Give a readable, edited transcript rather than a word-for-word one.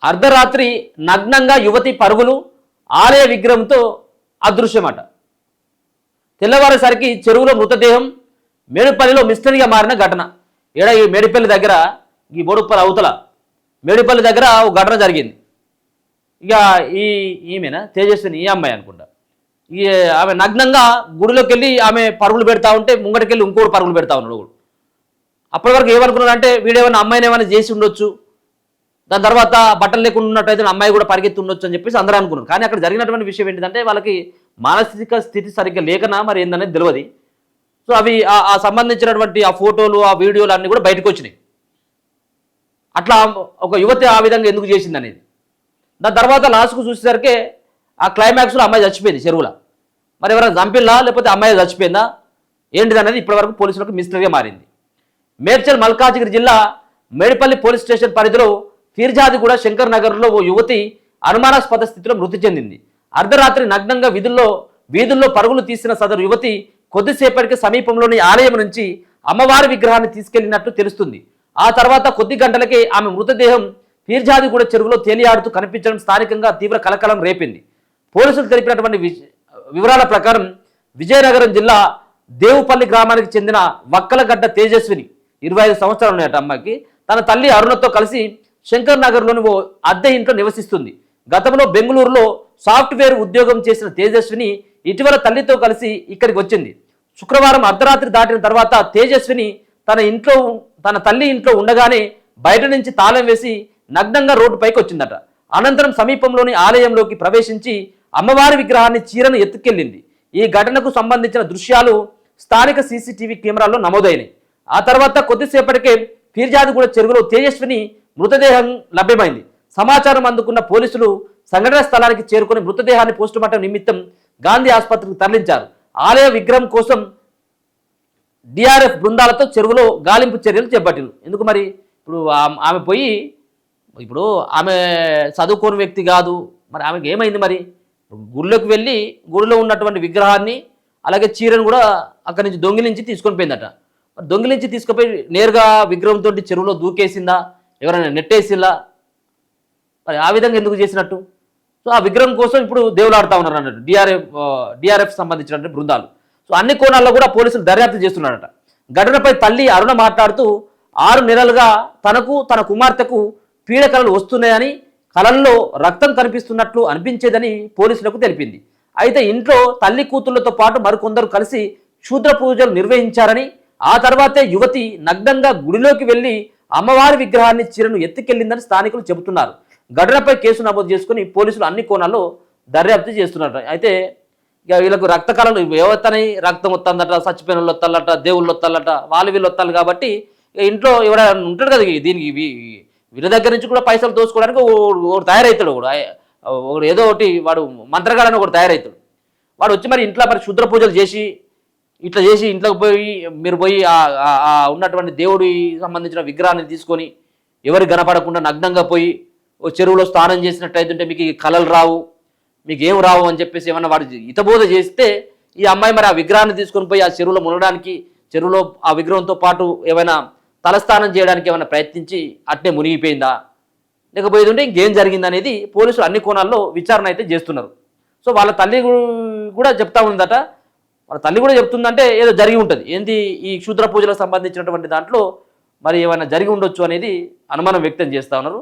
అర్ధరాత్రి నగ్నంగా యువతి పరుగులు ఆలయ విగ్రహంతో అదృశ్యమట. తెల్లవారేసరికి చెరువులో మృతదేహం మేడిపల్లిలో మిస్టరీగా మారిన ఘటన. ఈ మేడిపల్లి దగ్గర ఈ బోడుప్పల అవతల మేడిపల్లి దగ్గర ఒక ఘటన జరిగింది. ఇక ఈమెనా తేజస్విని, ఈ అమ్మాయి అనుకుంటా. ఈ ఆమె నగ్నంగా గుడిలోకి వెళ్ళి ఆమె పరుగులు పెడతా ఉంటే ముంగటికెళ్ళి ఇంకోటి పరుగులు పెడతా ఉన్నాడు. అప్పటి వరకు ఏమనుకున్నాడు అంటే వీడేమైనా అమ్మాయిని ఏమైనా చేసి ఉండొచ్చు, దాని తర్వాత బట్టలు లేకుండా ఉన్నట్టయితే అమ్మాయి కూడా పరిగెత్తి ఉండొచ్చు అని చెప్పేసి అందరూ అనుకున్నారు. కానీ అక్కడ జరిగినటువంటి విషయం ఏంటంటే వాళ్ళకి మానసిక స్థితి సరిగ్గా లేకనా మరి ఏందనేది తెలియదు. సో అవి ఆ సంబంధించినటువంటి ఆ ఫోటోలు ఆ వీడియోలు అన్నీ కూడా బయటకు వచ్చినాయి. అట్లా ఒక యువతి ఆ విధంగా ఎందుకు చేసింది అనేది. దాని తర్వాత లాస్ట్కు చూసేసరికి ఆ క్లైమాక్స్లో అమ్మాయి చచ్చిపోయింది చెరువులో. మరి ఎవరైనా చంపిల్లా లేకపోతే అమ్మాయి చచ్చిపోయిందా ఏంటిది అనేది ఇప్పటివరకు పోలీసులకు మిస్టరీగా మారింది. మేడ్చల్ మల్కాజిగిరి జిల్లా మేడిపల్లి పోలీస్ స్టేషన్ పరిధిలో ఫీర్జాదిగూడ శంకర్ నగర్లో ఓ యువతి అనుమానాస్పద స్థితిలో మృతి చెందింది. అర్ధరాత్రి నగ్నంగా వీధుల్లో పరుగులు తీసిన సదరు యువతి కొద్దిసేపటికి సమీపంలోని ఆలయం నుంచి అమ్మవారి విగ్రహాన్ని తీసుకెళ్లినట్టు తెలుస్తుంది. ఆ తర్వాత కొద్ది గంటలకే ఆమె మృతదేహం ఫీర్జాదిగూడ చెరువులో తేలియాడుతూ కనిపించడం స్థానికంగా తీవ్ర కలకలం రేపింది. పోలీసులు తెలిపినటువంటి వివరాల ప్రకారం విజయనగరం జిల్లా దేవుపల్లి గ్రామానికి చెందిన వక్కలగడ్డ తేజస్విని 25 సంవత్సరాలు ఉన్నాయట అమ్మాయికి. తన తల్లి అరుణతో కలిసి శంకర్ నగర్లోని ఓ అద్దె ఇంట్లో నివసిస్తుంది. గతంలో బెంగళూరులో సాఫ్ట్వేర్ ఉద్యోగం చేసిన తేజస్విని ఇటీవల తల్లితో కలిసి ఇక్కడికి వచ్చింది. శుక్రవారం అర్ధరాత్రి దాటిన తర్వాత తేజస్విని తన తల్లి ఇంట్లో ఉండగానే బయట నుంచి తాళం వేసి నగ్నంగా రోడ్డుపైకి వచ్చిందట. అనంతరం సమీపంలోని ఆలయంలోకి ప్రవేశించి అమ్మవారి విగ్రహాన్ని చీరను ఎత్తుకెళ్లింది. ఈ ఘటనకు సంబంధించిన దృశ్యాలు స్థానిక సీసీటీవీ కెమెరాల్లో నమోదైనాయి. ఆ తర్వాత కొద్దిసేపటికే ఫీర్జాదిగూడ చెరువులో తేజస్విని మృతదేహం లభ్యమైంది. సమాచారం అందుకున్న పోలీసులు సంఘటన స్థలానికి చేరుకుని మృతదేహాన్ని పోస్టుమార్టం నిమిత్తం గాంధీ ఆసుపత్రికి తరలించారు. ఆలయ విగ్రహం కోసం డిఆర్ఎఫ్ బృందాలతో చెరువులో గాలింపు చర్యలు చేపట్టారు. ఎందుకు మరి ఇప్పుడు ఆమె పోయి ఇప్పుడు ఆమె చదువుకోని వ్యక్తి కాదు, మరి ఆమెకి ఏమైంది? మరి గుడిలోకి వెళ్ళి గుడిలో ఉన్నటువంటి విగ్రహాన్ని అలాగే చీరను కూడా అక్కడి నుంచి దొంగిలించి తీసుకొని పోయిందట. మరి దొంగిలించి తీసుకుపోయి నేరుగా విగ్రహంతో చెరువులో దూకేసిందా, ఎవరైనా నెట్టేసిందా, మరి ఆ విధంగా ఎందుకు చేసినట్టు? సో ఆ విగ్రహం కోసం ఇప్పుడు దేవులాడుతూ ఉన్నారు అన్నట్టు డిఆర్ఎఫ్ సంబంధించినటువంటి బృందాలు. సో అన్ని కోణాల్లో కూడా పోలీసులు దర్యాప్తు చేస్తున్నారట. ఘటనపై తల్లి అరుణ మాట్లాడుతూ 6 నెలలుగా తనకు తన కుమార్తెకు పీడకలలు వస్తున్నాయని, కలల్లో రక్తం కనిపిస్తున్నట్లు అనిపించేదని పోలీసులకు తెలిపింది. అయితే ఇంట్లో తల్లి కూతుళ్లతో పాటు మరికొందరు కలిసి క్షుద్ర పూజలు నిర్వహించారని, ఆ తర్వాతే యువతి నగ్నంగా గుడిలోకి వెళ్లి అమ్మవారి విగ్రహాన్ని చీరను ఎత్తుకెళ్లిందని స్థానికులు చెబుతున్నారు. ఘటనపై కేసు నమోదు చేసుకుని పోలీసులు అన్ని కోణాల్లో దర్యాప్తు చేస్తున్నారు. అయితే ఇక వీళ్ళకు రక్త కళలు ఎవతని రక్తం వస్తుందట, చచ్చిపోయిన వాళ్ళు వస్తాలట, దేవుళ్ళు వస్తాలట, వీళ్ళు వస్తారు కాబట్టి ఇంట్లో ఎవరైనా ఉంటాడు కదా దీనికి వీళ్ళ దగ్గర నుంచి కూడా పైసలు దోచుకోవడానికి ఒకడు తయారవుతాడు. ఒకడు ఏదో ఒకటి వాడు మంత్రగాడని ఒకటి తయారవుతాడు. వాడు వచ్చి మరి ఇంట్లో మరి క్షుద్ర పూజలు చేసి ఇట్లా చేసి ఇంట్లోకి పోయి మీరు పోయి ఉన్నటువంటి దేవుడి సంబంధించిన విగ్రహాన్ని తీసుకొని ఎవరికి కనపడకుండా నగ్నంగా పోయి ఓ చెరువులో స్నానం చేసినట్టయితుంటే మీకు కళలు రావు, మీకు ఏం రావు అని చెప్పేసి ఏమన్నా వాడు హితబోధ చేస్తే ఈ అమ్మాయి మరి ఆ విగ్రహాన్ని తీసుకొని పోయి ఆ చెరువులో మునగడానికి, చెరువులో ఆ విగ్రహంతో పాటు ఏమైనా తలస్నానం చేయడానికి ఏమైనా ప్రయత్నించి అట్నే మునిగిపోయిందా, లేకపోతే ఉంటే ఇంకేం జరిగిందనేది పోలీసులు అన్ని కోణాల్లో విచారణ అయితే చేస్తున్నారు. సో వాళ్ళ తల్లి కూడా చెప్తా ఉందట. వాళ్ళ తల్లి కూడా చెప్తుందంటే ఏదో జరిగి ఉంటుంది. ఏంది ఈ క్షుద్ర పూజలకు సంబంధించినటువంటి దాంట్లో మరి ఏమైనా జరిగి ఉండొచ్చు అనేది అనుమానం వ్యక్తం చేస్తూ ఉన్నారు.